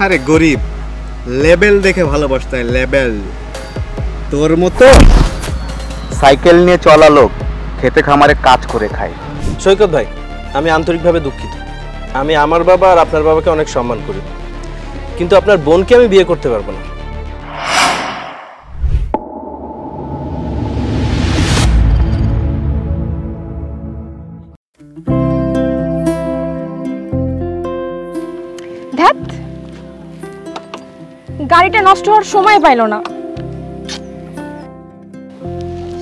আরে গরিব, লেবেল দেখে ভালোবাসতে হয়, লেবেল। তোর মতো সাইকেল নিয়ে চলা লোক খেতে খামারে কাজ করে খায়। সৈকত ভাই, আমি আন্তরিকভাবে দুঃখিত। আমি আমার বাবা আর আপনার বাবাকে অনেক সম্মান করি, কিন্তু আপনার বোনকে আমি বিয়ে করতে পারবো না। ধ্যাত, গাড়িটা নষ্ট হওয়ার সময় পাইল না।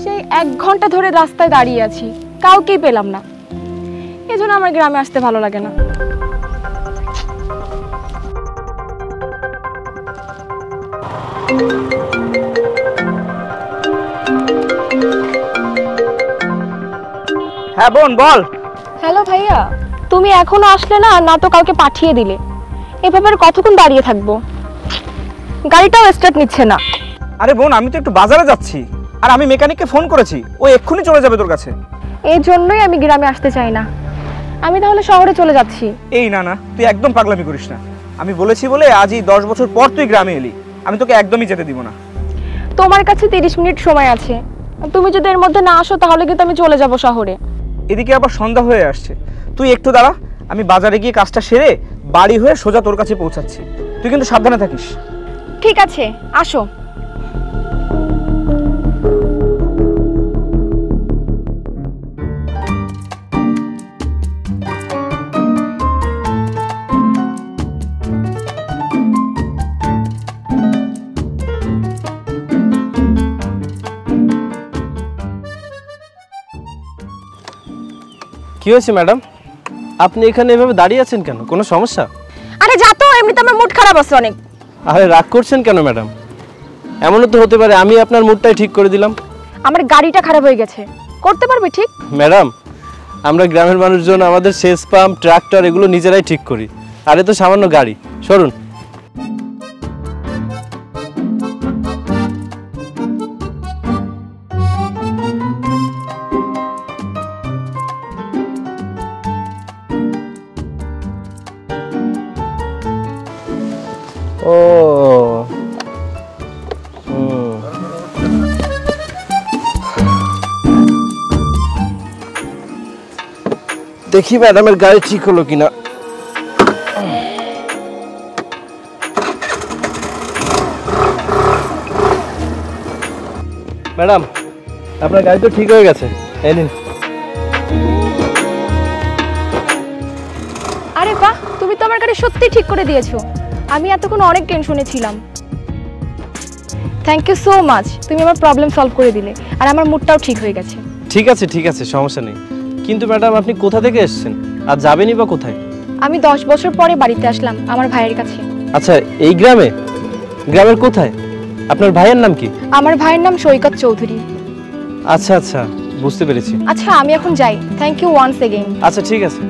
সেই 1 ঘন্টা ধরে রাস্তায় দাঁড়িয়ে আছি, কাউকেই পেলাম না। এজন্য আমার গ্রামে আসতে ভালো লাগে না। হ্যাঁ বোন বল। হ্যালো ভাইয়া, তুমি এখনো আসলে না, না তো কাউকে পাঠিয়ে দিলে। এভাবে আর কতক্ষণ দাঁড়িয়ে থাকবো? গাড়িটাও স্টার্ট নিচ্ছে না। আরে বোন, আমি তো একটু বাজারে যাচ্ছি, আর আমি মেকানিককে ফোন করেছি, ও এক্ষুনি চলে যাবে তোর কাছে। এই জন্যই আমি গ্রামে আসতে চাই না। আমি তাহলে শহরে চলে যাচ্ছি। এই না না, তুই একদম পাগলামি করিস না। আমি বলেছি বলে আজই 10 বছর পর তুই গ্রামে এলি, আমি তোকে একদমই যেতে দিব না। তোমার কাছে 30 মিনিট সময় আছে, তুমি যদি এর মধ্যে না আসো তাহলে কিন্তু আমি চলে যাব শহরে। এদিকে আবার সন্ধ্যা হয়ে আসছে, তুই একটু দাঁড়া, আমি বাজারে গিয়ে কাজটা সেরে বাড়ি হয়ে সোজা তোর কাছে পৌঁছাচ্ছি। তুই কিন্তু সাবধানে থাকিস। ঠিক আছে, আসো। কি হয়েছে ম্যাডাম, আপনি এখানে এভাবে দাঁড়িয়ে আছেন কেন? কোনো সমস্যা? আরে যা তো, এমনিতে আমার মুড খারাপ আছে অনেক। আরে রাগ করছেন কেন ম্যাডাম? এমনও তো হতে পারে আমি আপনার মুডটাই ঠিক করে দিলাম। আমার গাড়িটা খারাপ হয়ে গেছে, করতে পারবে ঠিক? ম্যাডাম, আমরা গ্রামের মানুষজন আমাদের সেচ পাম্প, ট্রাক্টর এগুলো নিজেরাই ঠিক করি, আর এ তো সামান্য গাড়ি। সরুন। ও দেখি ম্যাডামের গাড়ি ঠিক হলো কিনা। ম্যাডাম, আপনার গাড়ি তো ঠিক হয়ে গেছে, এই নিন। আরে বাহ, তুমি তো আমার গাড়ি সত্যি ঠিক করে দিয়েছো। আমি এতক্ষণ অনেক টেনশনে ছিলাম। থ্যাংক ইউ সো মাচ, তুমি আমার প্রবলেম সলভ করে দিলে, আর আমার মুডটাও ঠিক হয়ে গেছে। ঠিক আছে, সমস্যা নেই। কিন্তু ম্যাডাম, আপনি কোথা থেকে এসেছেন আর যাবেনই বা কোথায়? আমি 10 বছর পরে বাড়িতে আসলাম আমার ভাইয়ের কাছে। আচ্ছা, এই গ্রামে? গ্রামের কোথায়? আপনার ভাইয়ের নাম কি? আমার ভাইয়ের নাম সৈকত চৌধুরী। আচ্ছা, বুঝতে পেরেছি। আচ্ছা, আমি এখন যাই। Thank you once again. আচ্ছা, ঠিক আছে।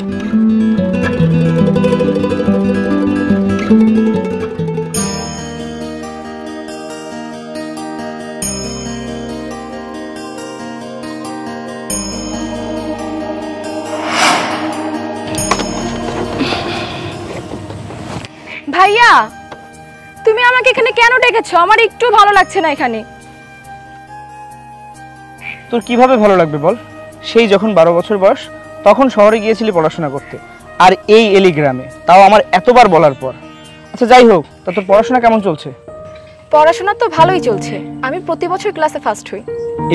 ভাইয়া, তুমি আমাকে এখানে কেন ডেকেছো? আমার একটু ভালো লাগছে না এখানে। তোর কিভাবে ভালো লাগবে বল? সেই যখন 12 বছর বয়স তখন শহরে গিয়েছিলি পড়াশোনা করতে, আর এই এলি গ্রামে, তাও আমার এতবার বলার পর। আচ্ছা যাই হোক, তা তোর পড়াশোনা কেমন চলছে? পড়াশোনা তো ভালোই চলছে, আমি প্রতি বছর ক্লাসে ফার্স্ট হই।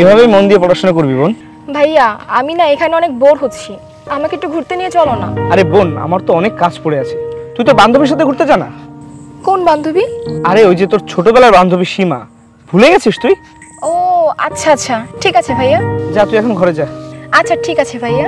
এভাবেই মন দিয়ে পড়াশোনা করবি বোন। ভাইয়া, আমি না এখানে অনেক বোর হচ্ছি, আমাকে একটু ঘুরতে নিয়ে চলো না। আরে বোন, আমার তো অনেক কাজ পড়ে আছে। তুই তো বান্ধবীর সাথে ঘুরতে যা না। কোন বান্ধবী? আরে ওই যে তোর ছোটবেলার বান্ধবী সীমা, ভুলে গেছিস তুই? ও আচ্ছা, ঠিক আছে ভাইয়া। যা, তুই এখন ঘরে যা। আচ্ছা ঠিক আছে ভাইয়া।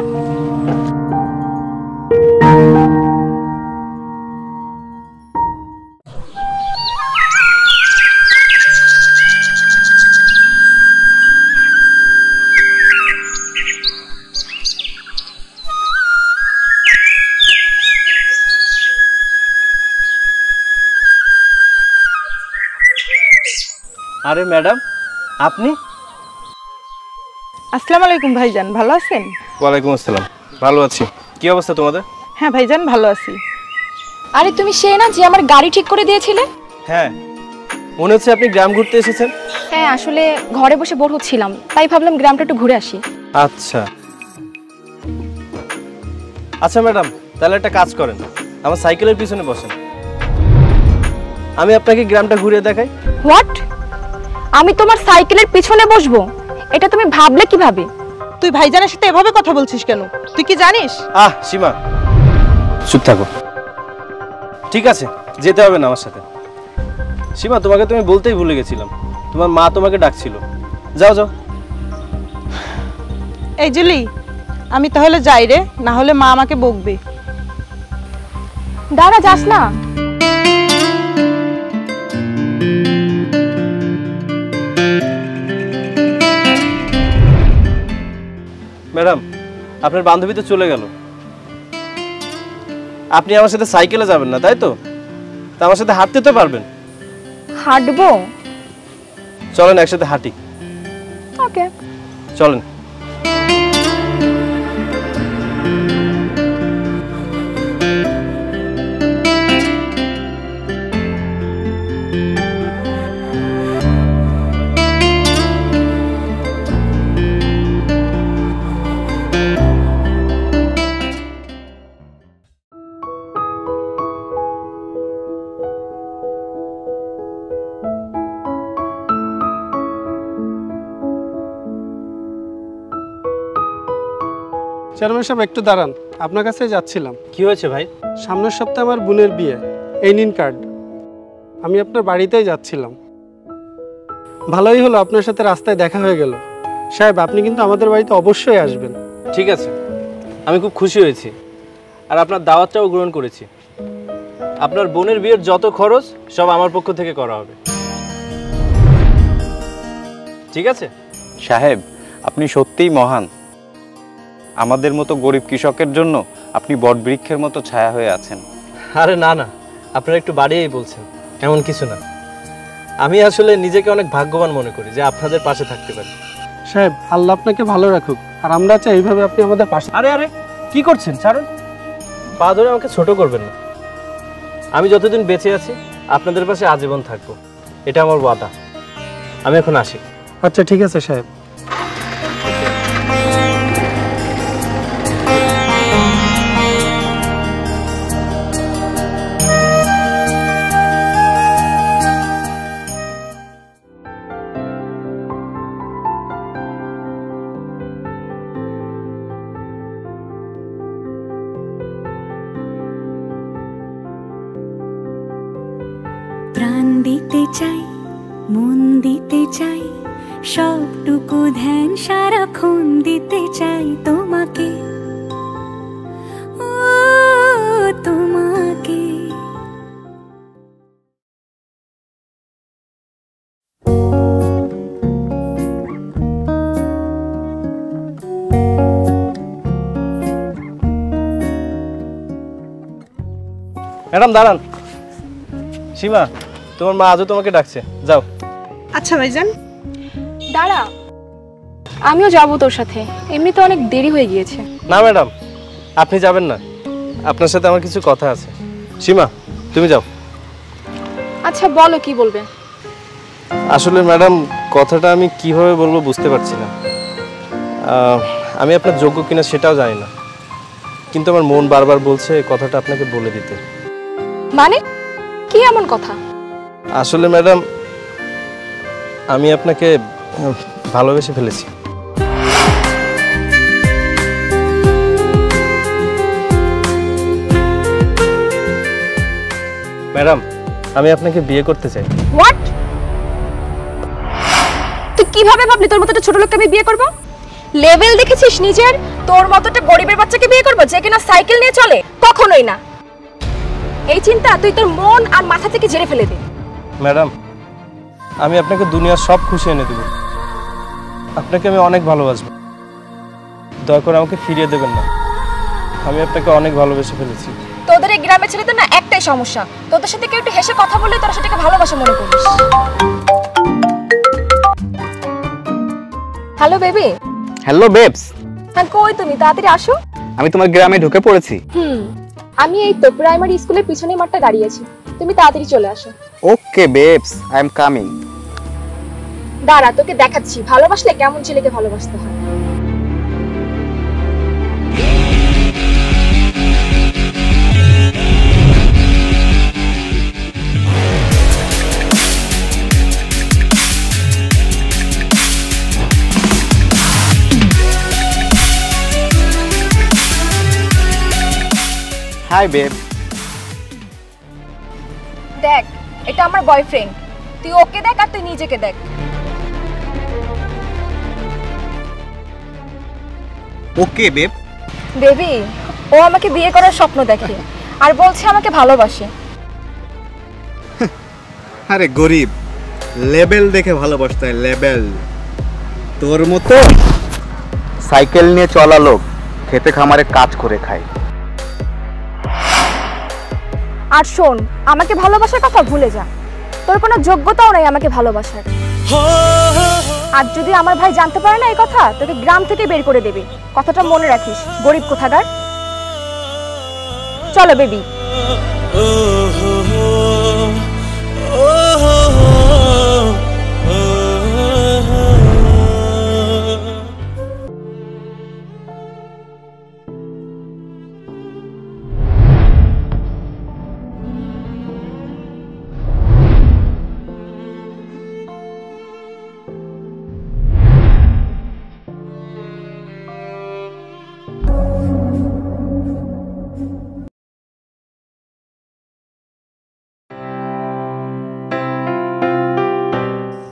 আরে ম্যাডাম, আপনি? আসসালামু আলাইকুম ভাইজান, ভালো আছেন? ওয়ালাইকুম আসসালাম, ভালো আছি। কি অবস্থা তোমাদের? হ্যাঁ ভাইজান, ভালো আছি। আরে তুমি সে না যে আমার গাড়ি ঠিক করে দিয়েছিলে? হ্যাঁ, মনে হচ্ছে আপনি গ্রাম ঘুরতে এসেছেন। হ্যাঁ, আসলে ঘরে বসে বোর হচ্ছিলাম, তাই ভাবলাম গ্রামটা একটু ঘুরে আসি। আচ্ছা আচ্ছা ম্যাডাম, তাহলে একটা কাজ করেন, আমার সাইকেলের পিছনে বসেন, আমি আপনাকে গ্রামটা ঘুরিয়ে দেখাই। হোয়াট? আমি তোমার সাইকেলের পিছনে বসবো? এটা তুমি ভাবলে কিভাবে? তুই ভাইজানের সাথে এভাবে কথা বলছিস কেন? তুই কি জানিস? সীমা, চুপ থাকো। ঠিক আছে, যেতে হবে না আমার সাথে। সীমা, তোমাকে তুমি বলতেই ভুলে গেছিলাম, তোমার মা তোমাকে ডাকছিল। যাও যাও। এই জুলি, আমি তাহলে যাই রে, না হলে মা আমাকে বকবে। দাঁড়া, যাস না। ম্যাডাম, আপনার বান্ধবী তো চলে গেল, আপনি আমার সাথে সাইকেলে যাবেন না তাই তো? তা আমার সাথে হাঁটতে তো পারবেন। হাঁটবো? চলেন একসাথে হাঁটি। ওকে, চলেন। চেয়ারম্যান সাহেব একটু দাঁড়ান, আপনার কাছে যাচ্ছিলাম। কি হয়েছে ভাই? সামনের সপ্তাহে আমার বোনের বিয়ে, এই নিন কার্ড। আমি আপনার বাড়িতেই যাচ্ছিলাম। ভালোই হলো আপনার সাথে রাস্তায় দেখা হয়ে গেল। সাহেব, আপনি কিন্তু আমাদের বাড়িতে অবশ্যই আসবেন। ঠিক আছে, আমি খুব খুশি হয়েছি, আর আপনার দাওয়াতটাও গ্রহণ করেছি। আপনার বোনের বিয়ের যত খরচ সব আমার পক্ষ থেকে করা হবে, ঠিক আছে? সাহেব, আপনি সত্যিই মহান। আমাদের মতো গরিব কৃষকের জন্য আপনি বটবৃক্ষের মতো ছায়া হয়ে আছেন। আরে না না, আপনারা একটু বাড়িয়েই বলছেন, এমন কিছু না। আমি আসলে নিজেকে অনেক ভাগ্যবান মনে করি যে আপনাদের পাশে থাকতে পারি। সাহেব, আল্লাহ আপনাকে ভালো রাখুক, আর আমরা চাই এইভাবে আপনি আমাদের পাশে। আরে আরে, কি করছেন? ছাড়ুন, পা ধরে আমাকে ছোট করবেন না। আমি যতদিন বেঁচে আছি আপনাদের পাশে আজীবন থাকবো, এটা আমার ওয়াদা। আমি এখন আসি। আচ্ছা ঠিক আছে সাহেব। প্রাণ দিতে চাই, মন দিতে চাই, সবটুকু ধ্যান সারাক্ষণ দিতে চাই তোমাকে, ও তোমাকে। ম্যাডাম দাঁড়ান। সীমা, তোমার মা আজও তোমাকে ডাকছে, যাও। আচ্ছা ভাইজান। দাঁড়া, আমিও যাবো তোর সাথে, এমনিতে অনেক দেরি হয়ে গিয়েছে। না ম্যাডাম, আপনি যাবেন না, আপনার সাথে আমার কিছু কথা আছে। সীমা, তুমি যাও। আচ্ছা বলো, কি বলবে? আসলে ম্যাডাম, কথাটা আমি কিভাবে বলবো বুঝতে পারছি না। আমি আপনার যোগ্য কিনা সেটাও জানি না, কিন্তু আমার মন বারবার বলছে কথাটা আপনাকে বলে দিতে। মানে কি এমন কথা? আসলে ম্যাডাম, আমি আপনাকে ভালোবেসে ফেলেছি। ম্যাডাম, আমি আপনাকে বিয়ে করতে চাই। হোয়াট? তুই কিভাবে ভাবলি তোর মতো একটা ছোট লোককে আমি বিয়ে করব? লেভেল দেখেছিস নিজের? তোর মতো একটা গরিবের বাচ্চাকে বিয়ে করব যে কিনা সাইকেল নিয়ে চলে? কখনোই না। এই চিন্তা তুই তোর মন আর মাথা থেকে ঝেড়ে ফেলে দে। ম্যাডাম, আমি আপনাকে দুনিয়ার সব খুশি এনে দেব, আপনাকে আমি অনেক ভালোবাসবো, দয়া করে আমাকে ফিরিয়ে দেবেন না। আমি আপনাকে অনেক ভালোবেসে ফেলেছি। তোদের এই গ্রামের ছেলেদের না একটাই সমস্যা, তোদের সাথে কেউ একটু হেসে কথা বললে তোরা সেটাকে ভালোবাসা মনে করিস। Hello baby. হ্যালো বেবস, হ্যাঁ কই তুমি? তাড়াতাড়ি আসো। আমি তোমার গ্রামে ঢুকে পড়েছি। আমি এই তো প্রাইমারি স্কুলের পিছনের মাঠটা দাঁড়িয়ে আছি, তুমি তাড়াতাড়ি চলে আসো। Okay babes, I am coming. দাঁড়া, তোকে দেখাচ্ছি ভালোবাসলে কেমন ছেলেকে ভালোবাসতে হয়। Hi babe. দেখ, এটা আমার বয়ফ্রেন্ড, তুই ওকে দেখ আর তুই নিজেকে দেখ। ওকে বেব। বেবি, ও আমাকে বিয়ে করার স্বপ্ন দেখে আর বলছে আমাকে ভালোবাসে। আরে গরিব, লেবেল দেখে ভালোবাসতে হয়, লেবেল। তোর মতো সাইকেল নিয়ে চলা লোক খেতে খামারে কাজ করে খায়। আর শোন, আমাকে ভালোবাসার কথা ভুলে যা, তোর কোনো যোগ্যতাও নাই আমাকে ভালোবাসার। আর যদি আমার ভাই জানতে পারে না এই কথা, তোকে গ্রাম থেকে বের করে দেবে, কথাটা মনে রাখিস, গরিব কোথাকার। চলো বেবি।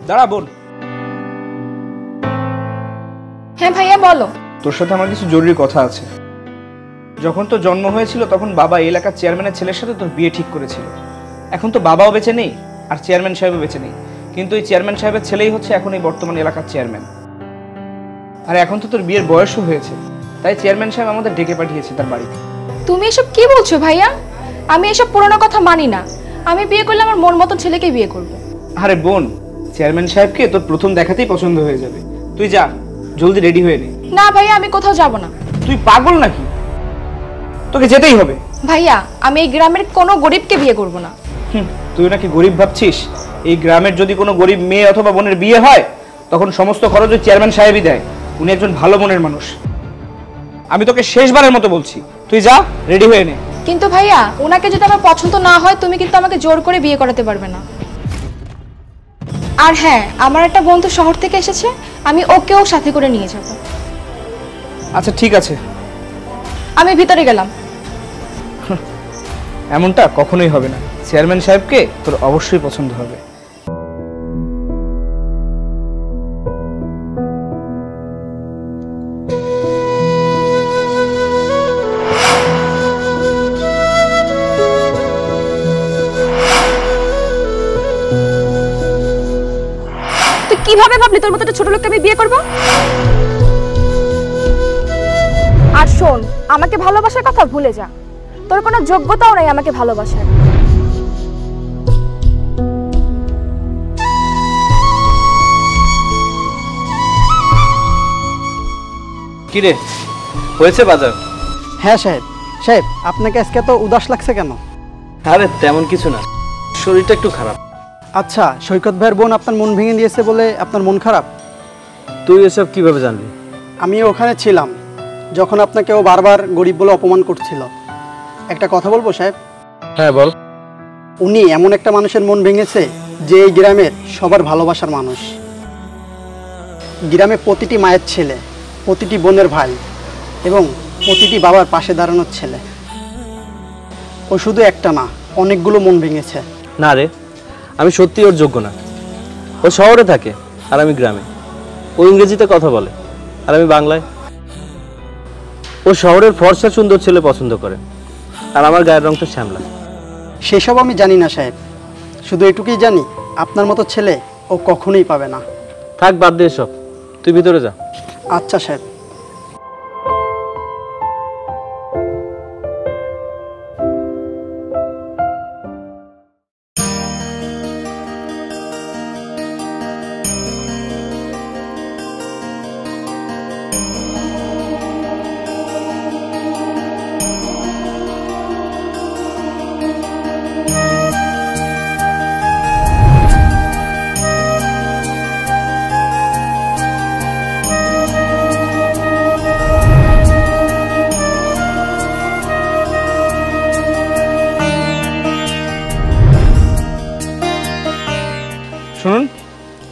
দাঁড়া বোন। হ্যাঁ ভাইয়া বলো। তোর সাথে আমার কিছু জরুরি কথা আছে। যখন তোর জন্ম হয়েছিল তখন বাবা এই এলাকার চেয়ারম্যানের ছেলের সাথে তোর বিয়ে ঠিক করেছিল। এখন তো বাবাও বেঁচে নেই আর চেয়ারম্যান সাহেবও বেঁচে নেই, কিন্তু এই চেয়ারম্যান সাহেবের ছেলেই হচ্ছে এখন এই বর্তমান এলাকার চেয়ারম্যান। আর এখন তো তোর বিয়ের বয়সও হয়েছে, তাই চেয়ারম্যান সাহেব আমাদের ডেকে পাঠিয়েছে তার বাড়িতে। তুমি এসব কি বলছো ভাইয়া? আমি এসব পুরনো কথা মানি না। আমি বিয়ে করলে আমার মন মতন ছেলেকে বিয়ে করব। আরে বোন, চেয়ারম্যান সাহেবকে তোর প্রথম দেখাতেই পছন্দ হয়ে যাবে। তুই যা, জলদি রেডি হয়ে নে। না ভাইয়া, আমি কোথাও যাব না। তুই পাগল নাকি? তোকে যেতেই হবে। ভাইয়া, আমি এই গ্রামের কোনো গরিবকে বিয়ে করব না। তুই নাকি গরিব ভাবছিস? এই গ্রামের যদি কোনো গরিব মেয়ে অথবা বোনের বিয়ে হয় তখন সমস্ত খরচ ওই চেয়ারম্যান সাহেবই দেয়। উনি একজন ভালো মনের মানুষ। আমি তোকে শেষবারের মতো বলছি, তুই যা, রেডি হয়ে নে। কিন্তু ভাইয়া, ওনাকে যদি আমার পছন্দ না হয় তুমি কিন্তু আমাকে জোর করে বিয়ে করাতে পারবে না। আর হ্যাঁ, আমার একটা বন্ধু শহর থেকে এসেছে, আমি ওকেও সাথে করে নিয়ে যাব। আচ্ছা ঠিক আছে, আমি ভিতরে গেলাম। এমনটা কখনোই হবে না। চেয়ারম্যান সাহেবকে তোর অবশ্যই পছন্দ হবে। তুই কিভাবে ভাবলি তোর মতো একটা ছোট লোককে আমি বিয়ে করব? আর শোন, আমাকে ভালোবাসার কথা ভুলে যা, তোর কোনো যোগ্যতাও নাই আমাকে ভালোবাসার। কি রে, হয়েছে বাজার? হ্যাঁ সাহেব। সাহেব, আপনাকে আজকে তো উদাস লাগছে কেন? আরে তেমন কিছু না, শরীরটা একটু খারাপ। আচ্ছা, সৈকত ভাইয়ের বোন আপনার মন ভেঙে দিয়েছে বলে আপনার মন খারাপ? তুই এসব কিভাবে জানলি? আমি ওখানে ছিলাম যখন আপনাকে ও বারবার গরিব বলে অপমান করছিল। একটা কথা বলবো সাহেব? হ্যাঁ বল। উনি এমন একটা মানুষের মন ভেঙেছে যে এই গ্রামের সবার ভালোবাসার মানুষ। গ্রামে প্রতিটি মায়ের ছেলে, প্রতিটি বোনের ভাই এবং প্রতিটি বাবার পাশে দাঁড়ানোর ছেলে। ও শুধু একটা না, অনেকগুলো মন ভেঙেছে। না রে, আমি সত্যি ওর যোগ্য না। ও শহরে থাকে আর আমি গ্রামে। ও ইংরেজিতে কথা বলে আর আমি বাংলায়। ও শহরের ফর্সা সুন্দর ছেলে পছন্দ করে আর আমার গায়ের রংটা শ্যামলা। সেসব আমি জানি না সাহেব, শুধু এটুকুই জানি আপনার মতো ছেলে ও কখনোই পাবে না। থাক, বাদ দে এসব, তুই ভিতরে যা। আচ্ছা সাহেব।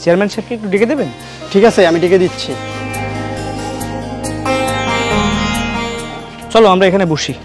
চেয়ারম্যান সাহেবকে একটু ডেকে দেবেন? ঠিক আছে, আমি ডেকে দিচ্ছি। চলো আমরা এখানে বসি।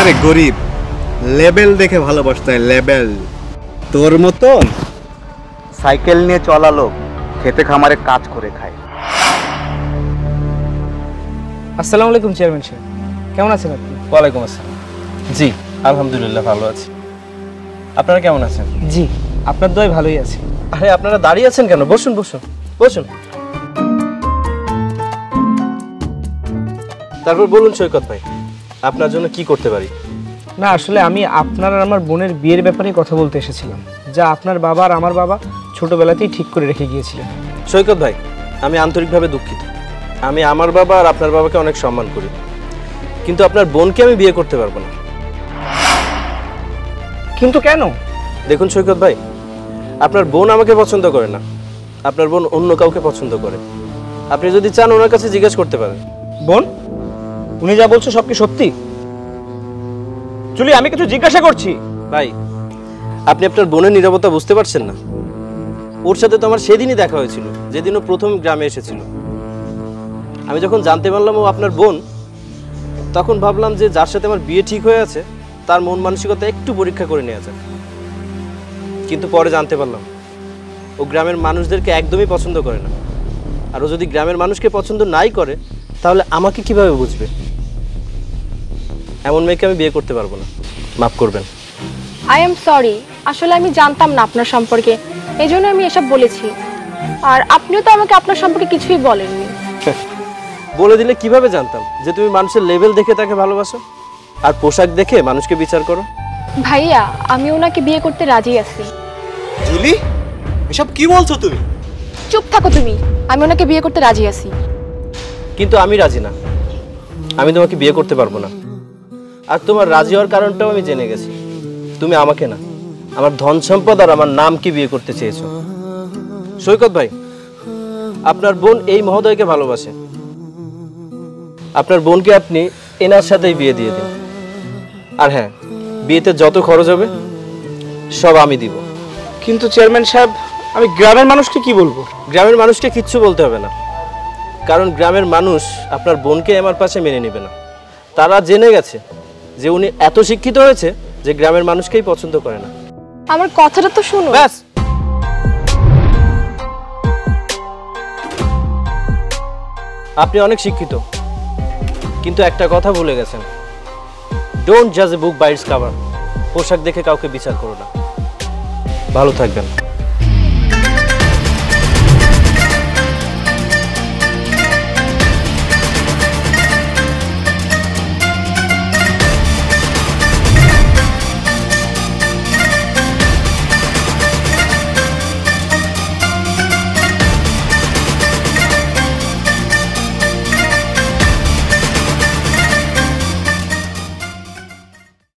আরে গরিব, লেবেল দেখে ভালোবাসতে হয়, লেবেল। তোর মতন সাইকেল নিয়ে চলা লোক খেতে খামারে কাজ করে খায়। আসসালামু আলাইকুম চেয়ারম্যান সাহেব, কেমন আছেন আপনি? ওয়ালাইকুম আসসালাম। জি আলহামদুলিল্লাহ ভালো আছি। আপনারা কেমন আছেন? জি আপনার দয় ভালোই আছে। আরে আপনারা দাঁড়িয়ে আছেন কেন? বসুন বসুন বসুন। তারপর বলুন সৈকত ভাই, আপনার জন্য কি করতে পারি? না আসলে আমি আপনার আর আমার বোনের বিয়ের ব্যাপারে কথা বলতে এসেছিলাম, যা আপনার বাবা আর আমার বাবা ছোটবেলাতেই ঠিক করে রেখে গিয়েছিলেন। সৈকত ভাই, আমি আন্তরিকভাবে দুঃখিত। আমি আমার বাবা আর আপনার বাবাকে অনেক সম্মান করি, কিন্তু আপনার বোনকে আমি বিয়ে করতে পারবো না। কিন্তু কেন? দেখুন সৈকত ভাই, আপনার বোন আমাকে পছন্দ করে না, আপনার বোন অন্য কাউকে পছন্দ করে। আপনি যদি চান ওনার কাছে জিজ্ঞেস করতে পারেন। বোন, উনি যা বলছো সব কি সত্যি? চলি আমি কিছু জিজ্ঞাসা করছি। ভাই, আপনি আপনার বোনের নীরবতা বুঝতে পারছেন না? ওর সাথে তো আমার সেদিনই দেখা হয়েছিল, যেদিন ও প্রথম গ্রামে এসেছিল। আমি যখন জানতে পারলাম ও আপনার বোন, তখন ভাবলাম যে যার সাথে আমার বিয়ে ঠিক হয়ে আছে তার মন মানসিকতা একটু পরীক্ষা করে নেওয়া যাক। কিন্তু পরে জানতে পারলাম ও গ্রামের মানুষদেরকে একদমই পছন্দ করে না। আর ও যদি গ্রামের মানুষকে পছন্দ নাই করে, তাহলে আমাকে কিভাবে বুঝবে? এমন মেয়েকে আমি বিয়ে করতে পারবো না, মাফ করবেন। আই এম সরি, আসলে আমি জানতাম না আপনার সম্পর্কে, এই জন্য আমি এসব বলেছি। আর আপনিও তো আমাকে আপনার সম্পর্কে কিছুই বলেননি। বলে দিলে কিভাবে জানতাম যে তুমি মানুষের লেভেল দেখে তাকে ভালোবাসো আর পোশাক দেখে মানুষকে বিচার করো? ভাইয়া, আমি ওনাকে বিয়ে করতে রাজি আছি। জুলি, এসব কি বলছো তুমি? চুপ থাকো তুমি, আমি ওনাকে বিয়ে করতে রাজি আছি। কিন্তু আমি রাজি না, আমি তোমাকে বিয়ে করতে পারবো না। আর তোমার রাজি হওয়ার কারণটাও আমি জেনে গেছি। তুমি আমাকে না, আমার ধন সম্পদ আর আমার নামকে বিয়ে করতে চেয়েছো। সৈকত ভাই, আপনার বোন এই মহোদয়কে ভালোবাসে। আপনার বোনকে আপনি এনার সাথেই বিয়ে দিয়ে দিন। আর হ্যাঁ, বিয়েতে যত খরচ হবে সব আমি দিব। কিন্তু চেয়ারম্যান সাহেব, আমি গ্রামের মানুষকে কি বলবো? গ্রামের মানুষকে কিচ্ছু বলতে হবে না, কারণ গ্রামের মানুষ আপনার বোনকে আমার পাশে মেনে নেবে না। তারা জেনে গেছে যে উনি এত শিক্ষিত হয়েছে যে গ্রামের মানুষকেই পছন্দ করে না। আমার কথাটা তো শুনো। ব্যাস, আপনি অনেক শিক্ষিত, কিন্তু একটা কথা ভুলে গেছেন। ডোন্ট জাজ এ বুক বাই ইটস কভার। পোশাক দেখে কাউকে বিচার করো না। ভালো থাকবেন।